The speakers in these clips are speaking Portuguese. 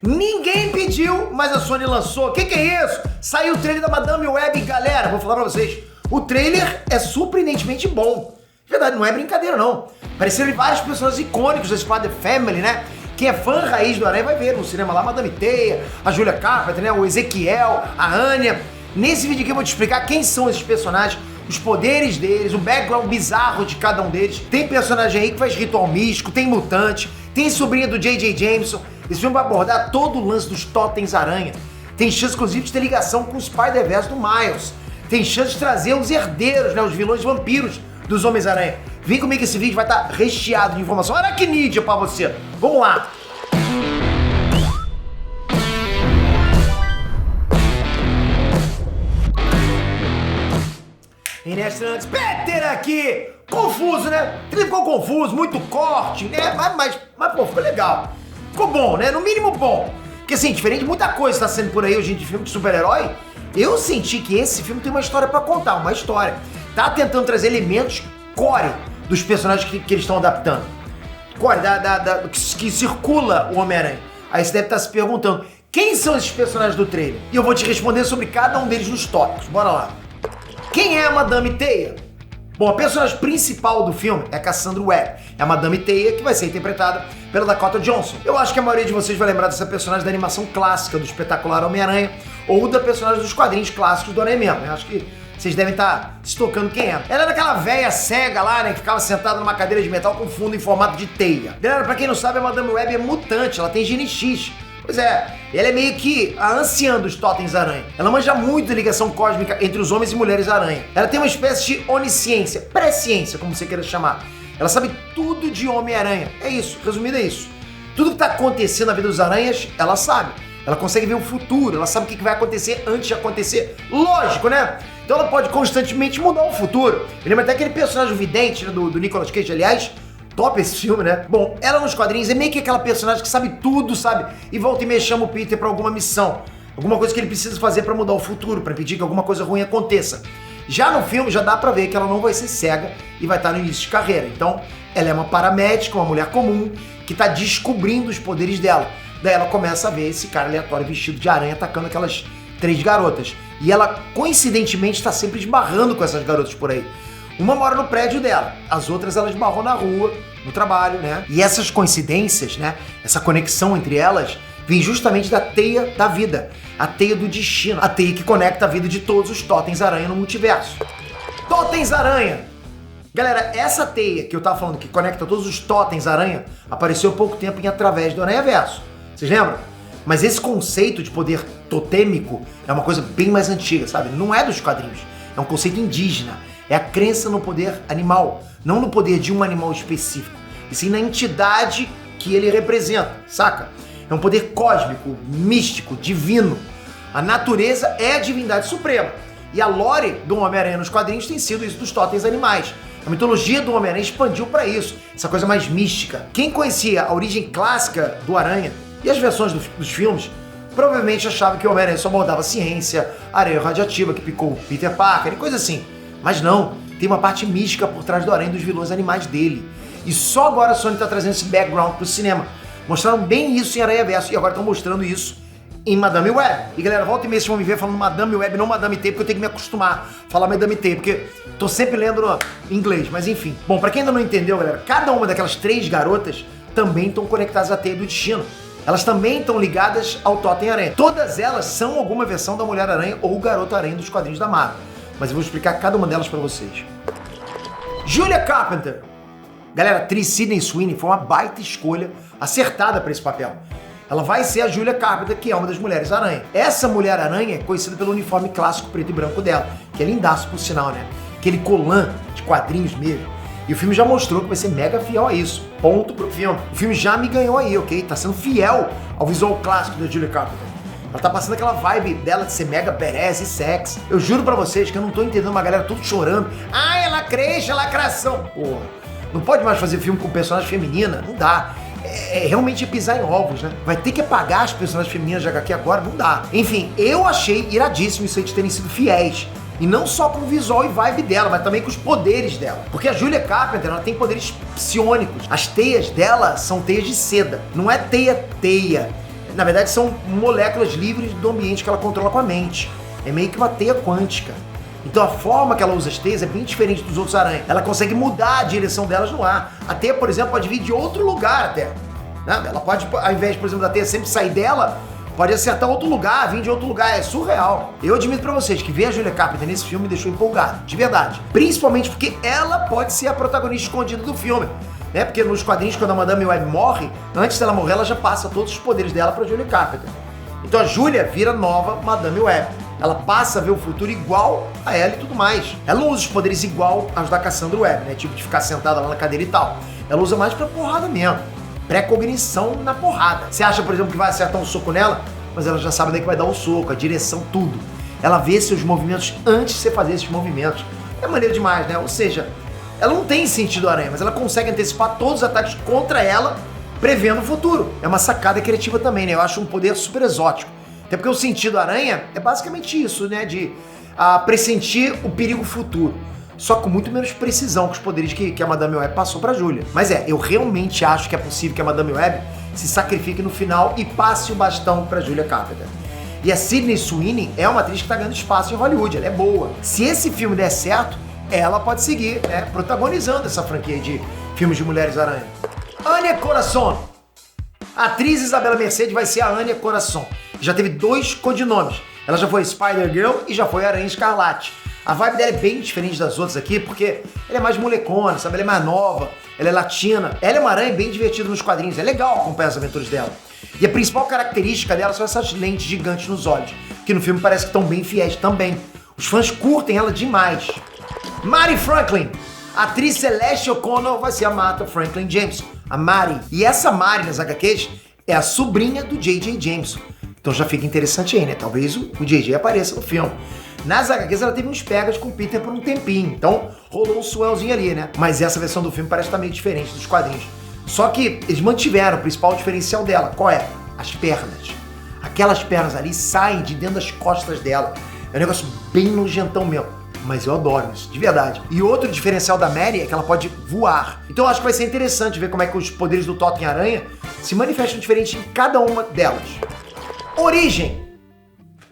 Ninguém pediu, mas a Sony lançou. Que é isso? Saiu o trailer da Madame Web, galera. Vou falar pra vocês. O trailer é surpreendentemente bom. De verdade, não é brincadeira, não. Apareceram vários personagens icônicos da Spider Family, né? Quem é fã raiz do Aranha vai ver no cinema lá, Madame Teia, a Julia Carpenter, né? O Ezequiel, a Anya. Nesse vídeo aqui eu vou te explicar quem são esses personagens, os poderes deles, o background bizarro de cada um deles. Tem personagem aí que faz ritual místico, tem mutante, tem sobrinha do J.J. Jameson. Esse filme vai abordar todo o lance dos totens aranha. Tem chance, inclusive, de ter ligação com o Spider-Verse do Miles. Tem chance de trazer os herdeiros, né? Os vilões vampiros dos Homens-Aranha. Vem comigo que esse vídeo vai estar recheado de informação aracnídea pra você. Vamos lá! Inestrantes, Peter aqui! Confuso, né? Ele ficou confuso, muito corte, né? Mas pô, ficou legal. Ficou bom, né? No mínimo bom. Porque assim, diferente de muita coisa que tá sendo por aí hoje de filme de super-herói, eu senti que esse filme tem uma história pra contar, uma história. Tá tentando trazer elementos core dos personagens que eles estão adaptando. Core, que circula o Homem-Aranha. Aí você deve estar se perguntando, quem são esses personagens do trailer? E eu vou te responder sobre cada um deles nos tópicos. Bora lá. Quem é a Madame Teia? Bom, a personagem principal do filme é a Cassandra Webb. É a Madame Teia, que vai ser interpretada pela Dakota Johnson. Eu acho que a maioria de vocês vai lembrar dessa personagem da animação clássica do espetacular Homem-Aranha ou da personagem dos quadrinhos clássicos do Aranha mesmo. Eu acho que vocês devem estar se tocando quem é. Ela era aquela velha cega lá, né, que ficava sentada numa cadeira de metal com fundo em formato de teia. Galera, pra quem não sabe, a Madame Webb é mutante, ela tem gene X. Pois é, ela é meio que a anciã dos totens aranha. Ela manja muito da ligação cósmica entre os homens e mulheres aranha. Ela tem uma espécie de onisciência, presciência, como você queira chamar. Ela sabe tudo de Homem-Aranha. É isso, resumido é isso. Tudo que tá acontecendo na vida dos aranhas, ela sabe. Ela consegue ver o futuro, ela sabe o que vai acontecer antes de acontecer. Lógico, né? Então ela pode constantemente mudar o futuro. Me lembra até aquele personagem vidente, né, do Nicolas Cage, aliás. Top esse filme, né? Bom, ela nos quadrinhos é meio que aquela personagem que sabe tudo, sabe? E volta e meia chama o Peter pra alguma missão. Alguma coisa que ele precisa fazer pra mudar o futuro, pra impedir que alguma coisa ruim aconteça. Já no filme, já dá pra ver que ela não vai ser cega e vai estar no início de carreira. Então, ela é uma paramédica, uma mulher comum, que tá descobrindo os poderes dela. Daí ela começa a ver esse cara aleatório vestido de aranha atacando aquelas 3 garotas. E ela, coincidentemente, tá sempre esbarrando com essas garotas por aí. Uma mora no prédio dela, as outras elas esbarram na rua, no trabalho, né? E essas coincidências, né? Essa conexão entre elas vem justamente da teia da vida, a teia do destino, a teia que conecta a vida de todos os totens aranha no multiverso. Totens aranha! Galera, essa teia que eu tava falando que conecta todos os totens aranha apareceu há pouco tempo em Através do Aranhaverso. Vocês lembram? Mas esse conceito de poder totêmico é uma coisa bem mais antiga, sabe? Não é dos quadrinhos, é um conceito indígena. É a crença no poder animal, não no poder de um animal específico, e sim na entidade que ele representa, saca? É um poder cósmico, místico, divino. A natureza é a divindade suprema. E a lore do Homem-Aranha nos quadrinhos tem sido isso dos totens animais. A mitologia do Homem-Aranha expandiu para isso, essa coisa mais mística. Quem conhecia a origem clássica do Aranha e as versões dos filmes, provavelmente achava que o Homem-Aranha só abordava ciência, areia radioativa que picou Peter Parker e coisa assim. Mas não, tem uma parte mística por trás do Aranha e dos vilões animais dele. E só agora a Sony tá trazendo esse background pro cinema. Mostraram bem isso em Aranhaverso e agora estão mostrando isso em Madame Web. E galera, volta e meia vocês vão me ver falando Madame Web, não Madame Teia, porque eu tenho que me acostumar a falar Madame Teia, porque tô sempre lendo no inglês, mas enfim. Bom, pra quem ainda não entendeu, galera, cada uma daquelas 3 garotas também estão conectadas à Teia do Destino. Elas também estão ligadas ao Totem Aranha. Todas elas são alguma versão da Mulher-Aranha ou Garota-Aranha dos quadrinhos da Marvel. Mas eu vou explicar cada uma delas pra vocês. Julia Carpenter. Galera, a atriz Sydney Sweeney foi uma baita escolha acertada pra esse papel. Ela vai ser a Julia Carpenter, que é uma das Mulheres-Aranha. Essa Mulher-Aranha é conhecida pelo uniforme clássico preto e branco dela, que é lindaço por sinal, né? Aquele colã de quadrinhos mesmo. E o filme já mostrou que vai ser mega fiel a isso. Ponto pro filme. O filme já me ganhou aí, ok? Tá sendo fiel ao visual clássico da Julia Carpenter. Ela tá passando aquela vibe dela de ser mega badass e sexy. Eu juro pra vocês que eu não tô entendendo uma galera tudo chorando. Ah, ela cresce, lacração. Porra, não pode mais fazer filme com personagem feminina? Não dá. É realmente pisar em ovos, né? Vai ter que apagar as personagens femininas de HQ agora? Não dá. Enfim, eu achei iradíssimo isso aí de terem sido fiéis. E não só com o visual e vibe dela, mas também com os poderes dela. Porque a Julia Carpenter, ela tem poderes psionicos. As teias dela são teias de seda. Não é teia-teia. Na verdade, são moléculas livres do ambiente que ela controla com a mente. É meio que uma teia quântica. Então a forma que ela usa as teias é bem diferente dos outros aranhas. Ela consegue mudar a direção delas no ar. A teia, por exemplo, pode vir de outro lugar até. Né? Ela pode, ao invés, por exemplo, da teia sempre sair dela, pode acertar outro lugar, vir de outro lugar. É surreal. Eu admito pra vocês que ver a Julia Carpenter nesse filme me deixou empolgado, de verdade. Principalmente porque ela pode ser a protagonista escondida do filme. Né? Porque nos quadrinhos, quando a Madame Web morre, antes dela morrer, ela já passa todos os poderes dela pra Julia Carpenter. Então a Julia vira nova Madame Web. Ela passa a ver o futuro igual a ela e tudo mais. Ela não usa os poderes igual aos da Cassandra Webb, né? Tipo de ficar sentada lá na cadeira e tal. Ela usa mais pra porrada mesmo. Pré-cognição na porrada. Você acha, por exemplo, que vai acertar um soco nela, mas ela já sabe onde é que vai dar o soco, a direção, tudo. Ela vê seus movimentos antes de você fazer esses movimentos. É maneiro demais, né? Ou seja, ela não tem sentido aranha, mas ela consegue antecipar todos os ataques contra ela, prevendo o futuro. É uma sacada criativa também, né? Eu acho um poder super exótico. Até porque o sentido aranha é basicamente isso, né? De pressentir o perigo futuro. Só com muito menos precisão que os poderes que a Madame Web passou pra Julia. Mas eu realmente acho que é possível que a Madame Web se sacrifique no final e passe o bastão pra Julia Carpenter. E a Sydney Sweeney é uma atriz que tá ganhando espaço em Hollywood, ela é boa. Se esse filme der certo, ela pode seguir, né, protagonizando essa franquia de filmes de Mulheres-Aranha. Anya Corazon. A atriz Isabela Mercedes vai ser a Anya Corazon. Já teve 2 codinomes. Ela já foi Spider-Girl e já foi Aranha Escarlate. A vibe dela é bem diferente das outras aqui, porque ela é mais molecona, sabe? Ela é mais nova, ela é latina. Ela é uma aranha bem divertida nos quadrinhos. É legal acompanhar as aventuras dela. E a principal característica dela são essas lentes gigantes nos olhos, que no filme parece que estão bem fiéis também. Os fãs curtem ela demais. Mary Franklin. A atriz Celeste O'Connor vai ser a Martha Franklin Jameson, a Mary. E essa Mary nas HQs é a sobrinha do J.J. Jameson. Então já fica interessante aí, né? Talvez o J.J. apareça no filme. Nas HQs ela teve uns pegas com o Peter por um tempinho, então rolou um swellzinho ali, né? Mas essa versão do filme parece estar meio diferente dos quadrinhos. Só que eles mantiveram o principal diferencial dela. Qual é? As pernas. Aquelas pernas ali saem de dentro das costas dela. É um negócio bem nojentão mesmo. Mas eu adoro isso, de verdade. E outro diferencial da Mary é que ela pode voar. Então eu acho que vai ser interessante ver como é que os poderes do Totem-Aranha se manifestam diferente em cada uma delas. Origem.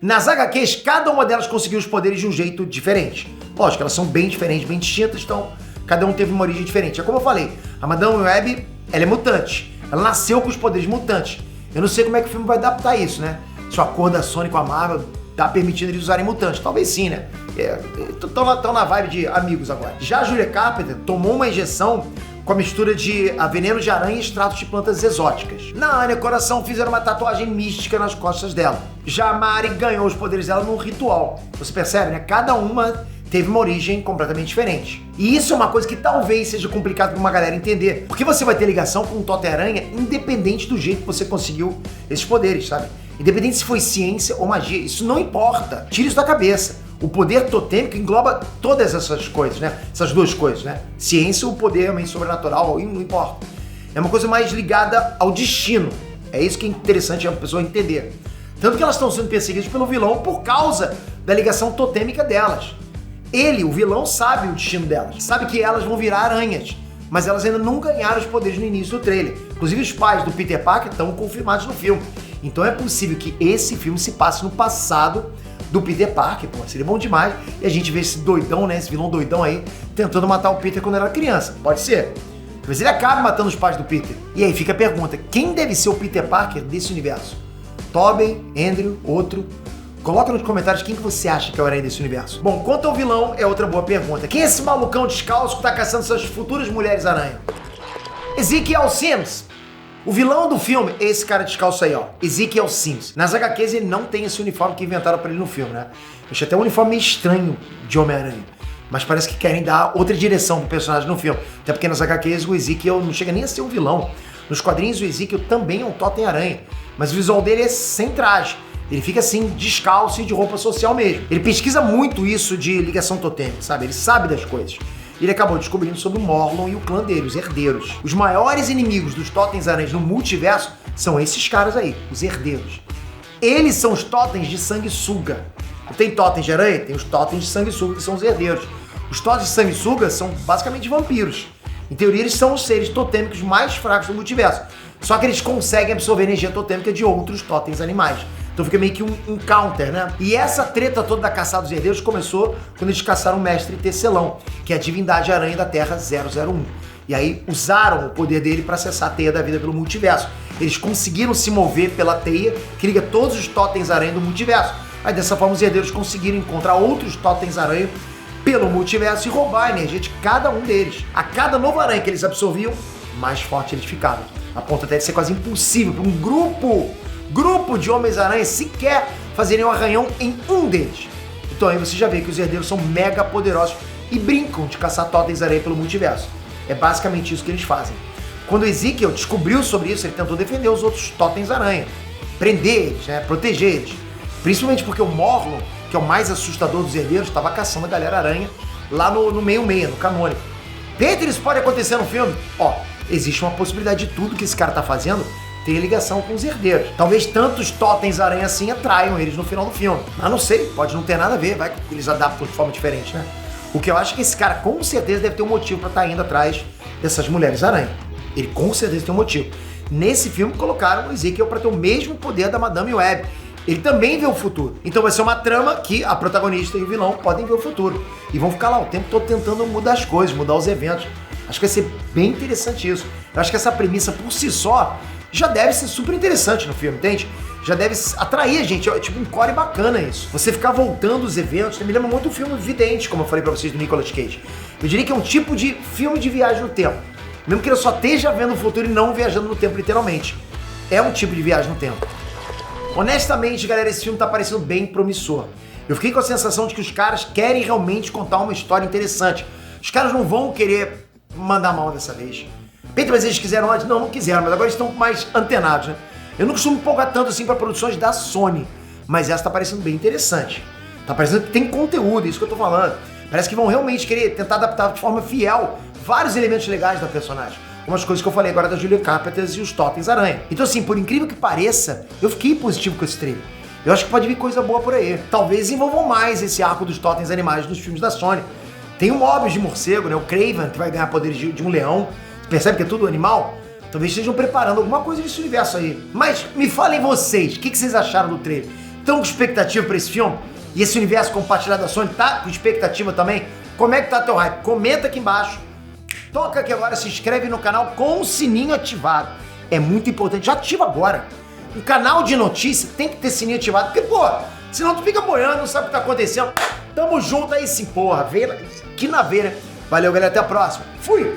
Nas HQs, cada uma delas conseguiu os poderes de um jeito diferente. Lógico, elas são bem diferentes, bem distintas, então cada um teve uma origem diferente. É como eu falei, a Madame Web, ela é mutante. Ela nasceu com os poderes mutantes. Eu não sei como é que o filme vai adaptar isso, né? Se o acordo da Sony com a Marvel tá permitindo eles usarem mutantes. Talvez sim, né? Estão na vibe de amigos agora. Já a Julia Carpenter tomou uma injeção com a mistura de veneno de aranha e extratos de plantas exóticas. Na Anya Coração fizeram uma tatuagem mística nas costas dela. Já a Mari ganhou os poderes dela num ritual. Você percebe, né? Cada uma teve uma origem completamente diferente. E isso é uma coisa que talvez seja complicado para uma galera entender. Porque você vai ter ligação com um Totem-Aranha independente do jeito que você conseguiu esses poderes, sabe? Independente se foi ciência ou magia, isso não importa. Tire isso da cabeça. O poder totêmico engloba todas essas coisas, né? Essas duas coisas, né? Ciência, o poder realmente sobrenatural, não importa. É uma coisa mais ligada ao destino. É isso que é interessante a pessoa entender. Tanto que elas estão sendo perseguidas pelo vilão por causa da ligação totêmica delas. Ele, o vilão, sabe o destino delas. Sabe que elas vão virar aranhas. Mas elas ainda não ganharam os poderes no início do trailer. Inclusive os pais do Peter Parker estão confirmados no filme. Então é possível que esse filme se passe no passado do Peter Parker, pô, seria bom demais. E a gente vê esse doidão, né, esse vilão doidão aí, tentando matar o Peter quando era criança. Pode ser. Talvez ele acabe matando os pais do Peter. E aí fica a pergunta, quem deve ser o Peter Parker desse universo? Tobey, Andrew, outro? Coloca nos comentários quem que você acha que é o aranha desse universo. Bom, quanto ao vilão, é outra boa pergunta. Quem é esse malucão descalço que tá caçando suas futuras mulheres-aranha? Ezekiel Sims. O vilão do filme é esse cara descalço aí, ó, Ezekiel Sims. Nas HQs ele não tem esse uniforme que inventaram pra ele no filme, né? Achei até um uniforme meio estranho de Homem-Aranha. Mas parece que querem dar outra direção pro personagem no filme. Até porque nas HQs o Ezekiel não chega nem a ser um vilão. Nos quadrinhos o Ezekiel também é um Totem-Aranha. Mas o visual dele é sem traje. Ele fica assim, descalço e de roupa social mesmo. Ele pesquisa muito isso de ligação totêmica, sabe? Ele sabe das coisas. Ele acabou descobrindo sobre o Morlun e o clã dele, os herdeiros. Os maiores inimigos dos Totems-Aranhas no multiverso são esses caras aí, os herdeiros. Eles são os totens de sanguessuga. Não tem totens de aranha? Tem os totens de sanguessuga, que são os herdeiros. Os totens de sanguessuga são basicamente vampiros. Em teoria, eles são os seres totêmicos mais fracos do multiverso. Só que eles conseguem absorver energia totêmica de outros totens animais. Então fica meio que um counter, né? E essa treta toda da caçada dos herdeiros começou quando eles caçaram o mestre Tecelão, que é a divindade aranha da Terra 001. E aí usaram o poder dele para acessar a teia da vida pelo multiverso. Eles conseguiram se mover pela teia que liga todos os totens aranha do multiverso. Aí dessa forma os herdeiros conseguiram encontrar outros totens aranha pelo multiverso e roubar a energia de cada um deles. A cada novo aranha que eles absorviam, mais forte eles ficavam. A ponto até de ser quase impossível para um grupo de Homens-Aranha sequer fazerem um arranhão em um deles. Então aí você já vê que os herdeiros são mega poderosos e brincam de caçar totens aranha pelo multiverso. É basicamente isso que eles fazem. Quando o Ezekiel descobriu sobre isso, ele tentou defender os outros totens aranha, prender eles, né, proteger eles. Principalmente porque o Morlun, que é o mais assustador dos herdeiros, estava caçando a galera aranha lá no meio-meia, no canônico. Peter, isso pode acontecer no filme? Ó, existe uma possibilidade de tudo que esse cara tá fazendo ter ligação com os herdeiros. Talvez tantos totens aranha assim atraiam eles no final do filme. Mas não sei, pode não ter nada a ver, vai que eles adaptam de forma diferente, né? O que eu acho é que esse cara com certeza deve ter um motivo pra estar indo atrás dessas mulheres aranha. Ele com certeza tem um motivo. Nesse filme colocaram o Ezekiel pra ter o mesmo poder da Madame Web. Ele também vê o futuro. Então vai ser uma trama que a protagonista e o vilão podem ver o futuro. E vão ficar lá o tempo todo tentando mudar as coisas, mudar os eventos. Acho que vai ser bem interessante isso. Eu acho que essa premissa por si só já deve ser super interessante no filme, entende? Já deve atrair a gente, é tipo um core bacana isso. Você ficar voltando os eventos, me lembra muito o filme Vidente, como eu falei pra vocês, do Nicolas Cage. Eu diria que é um tipo de filme de viagem no tempo. Mesmo que ele só esteja vendo o futuro e não viajando no tempo literalmente. É um tipo de viagem no tempo. Honestamente, galera, esse filme tá parecendo bem promissor. Eu fiquei com a sensação de que os caras querem realmente contar uma história interessante. Os caras não vão querer mandar mal dessa vez. Peito, mas eles quiseram antes? Não quiseram, mas agora eles estão mais antenados, né? Eu não costumo empolgar tanto assim pra produções da Sony, mas essa tá parecendo bem interessante. Tá parecendo que tem conteúdo, isso que eu tô falando. Parece que vão realmente querer tentar adaptar de forma fiel vários elementos legais da personagem. Umas coisas que eu falei agora da Julia Carpenter e os Totens Aranha. Então assim, por incrível que pareça, eu fiquei positivo com esse trailer. Eu acho que pode vir coisa boa por aí. Talvez envolvam mais esse arco dos Totens animais nos filmes da Sony. Tem o Mobius de morcego, né? O Kraven, que vai ganhar poderes de um leão. Você percebe que é tudo animal? Talvez estejam preparando alguma coisa nesse universo aí. Mas me falem vocês, o que vocês acharam do trailer? Estão com expectativa pra esse filme? E esse universo compartilhado da Sony tá com expectativa também? Como é que tá teu hype? Comenta aqui embaixo. Toca aqui agora, se inscreve no canal com o sininho ativado. É muito importante, já ativa agora. O canal de notícia tem que ter sininho ativado, porque, pô, senão tu fica boiando, não sabe o que tá acontecendo. Tamo junto aí sim, porra. Que na veira. Valeu, galera, até a próxima. Fui!